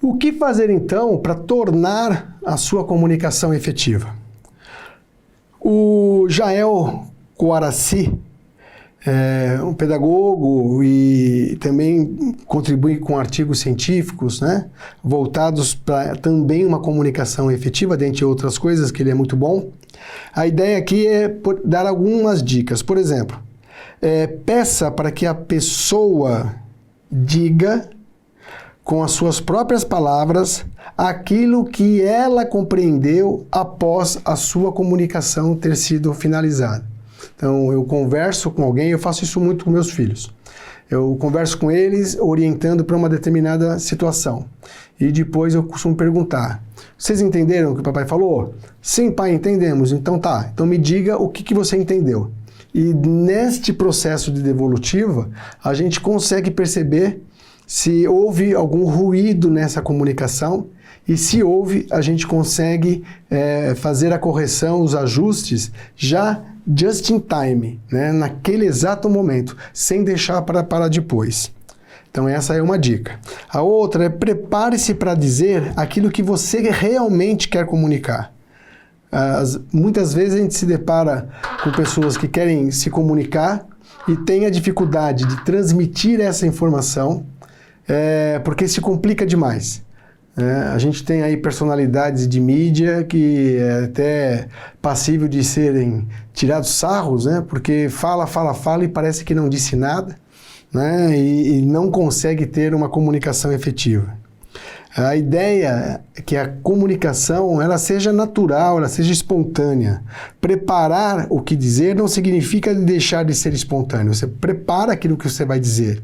O que fazer então para tornar a sua comunicação efetiva? O Jael Coaraci, um pedagogo e também contribui com artigos científicos, né, voltados para também uma comunicação efetiva, dentre outras coisas, que ele é muito bom. A ideia aqui é dar algumas dicas. Por exemplo, peça para que a pessoa diga com as suas próprias palavras aquilo que ela compreendeu após a sua comunicação ter sido finalizada. Então, eu converso com alguém, eu faço isso muito com meus filhos. Eu converso com eles orientando para uma determinada situação. E depois eu costumo perguntar: vocês entenderam o que o papai falou? Sim, pai, entendemos. Então tá, então me diga o que você entendeu. E neste processo de devolutiva, a gente consegue perceber se houve algum ruído nessa comunicação, e se houve, a gente consegue fazer a correção, os ajustes, just in time, né? Naquele exato momento, sem deixar para depois. Então essa é uma dica. A outra é: prepare-se para dizer aquilo que você realmente quer comunicar. Muitas vezes a gente se depara com pessoas que querem se comunicar e tem a dificuldade de transmitir essa informação, porque se complica demais. A gente tem aí personalidades de mídia que é até passível de serem tirados sarros, né? Porque fala e parece que não disse nada, né? E não consegue ter uma comunicação efetiva. A ideia é que a comunicação ela seja natural, ela seja espontânea. Preparar o que dizer não significa deixar de ser espontâneo. Você prepara aquilo que você vai dizer.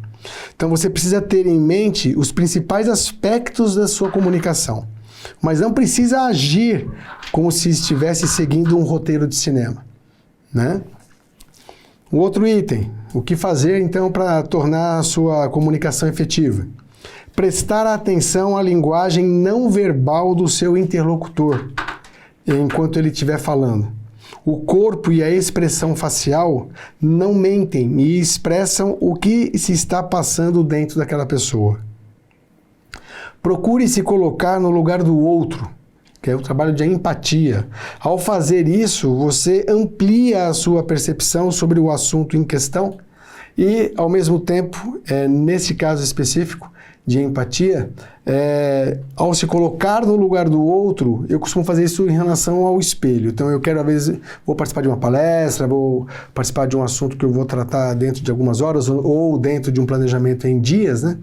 Então você precisa ter em mente os principais aspectos da sua comunicação, mas não precisa agir como se estivesse seguindo um roteiro de cinema, né? O outro item: o que fazer então para tornar a sua comunicação efetiva? Prestar atenção à linguagem não verbal do seu interlocutor enquanto ele estiver falando. O corpo e a expressão facial não mentem e expressam o que se está passando dentro daquela pessoa. Procure se colocar no lugar do outro, que é o trabalho de empatia. Ao fazer isso, você amplia a sua percepção sobre o assunto em questão e, ao mesmo tempo, nesse caso específico de empatia, ao se colocar no lugar do outro, eu costumo fazer isso em relação ao espelho. Então eu quero, às vezes, vou participar de uma palestra, vou participar de um assunto que eu vou tratar dentro de algumas horas ou dentro de um planejamento em dias, né?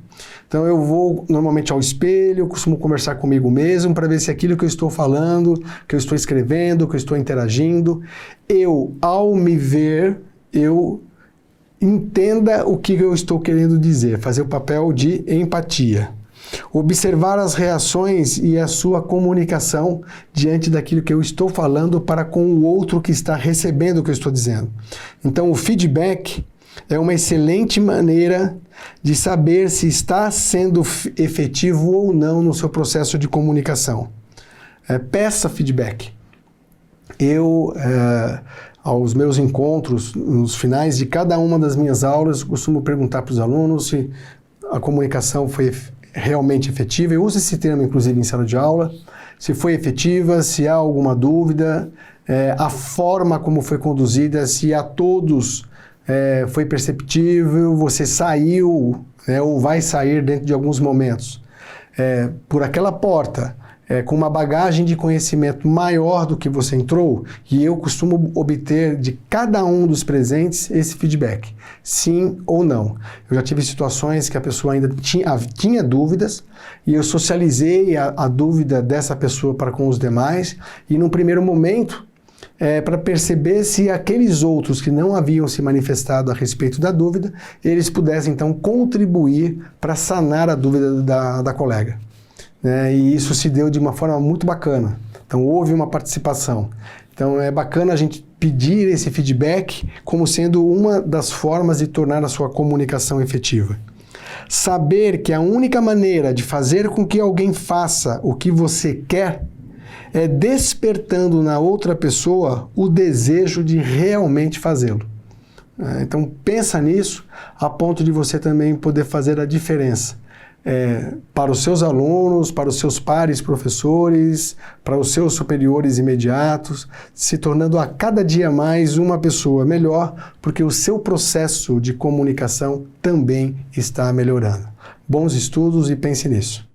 Então eu vou normalmente ao espelho, costumo conversar comigo mesmo para ver se aquilo que eu estou falando, que eu estou escrevendo, que eu estou interagindo, ao me ver, eu entenda o que eu estou querendo dizer, fazer o papel de empatia. Observar as reações e a sua comunicação diante daquilo que eu estou falando para com o outro que está recebendo o que eu estou dizendo. Então, o feedback é uma excelente maneira de saber se está sendo efetivo ou não no seu processo de comunicação. Peça feedback. Aos meus encontros, nos finais de cada uma das minhas aulas, costumo perguntar para os alunos se a comunicação foi realmente efetiva. Eu uso esse termo, inclusive, em sala de aula. Se foi efetiva, se há alguma dúvida, a forma como foi conduzida, se a todos foi perceptível, você saiu, ou vai sair dentro de alguns momentos por aquela porta, com uma bagagem de conhecimento maior do que você entrou, e eu costumo obter de cada um dos presentes esse feedback, sim ou não. Eu já tive situações que a pessoa ainda tinha dúvidas, e eu socializei a dúvida dessa pessoa para com os demais, e num primeiro momento, para perceber se aqueles outros que não haviam se manifestado a respeito da dúvida, eles pudessem então contribuir para sanar a dúvida da colega. E isso se deu de uma forma muito bacana. Então houve uma participação. Então é bacana a gente pedir esse feedback como sendo uma das formas de tornar a sua comunicação efetiva. Saber que a única maneira de fazer com que alguém faça o que você quer é despertando na outra pessoa o desejo de realmente fazê-lo. Então pensa nisso a ponto de você também poder fazer a diferença. para os seus alunos, para os seus pares professores, para os seus superiores imediatos, se tornando a cada dia mais uma pessoa melhor, porque o seu processo de comunicação também está melhorando. Bons estudos e pense nisso.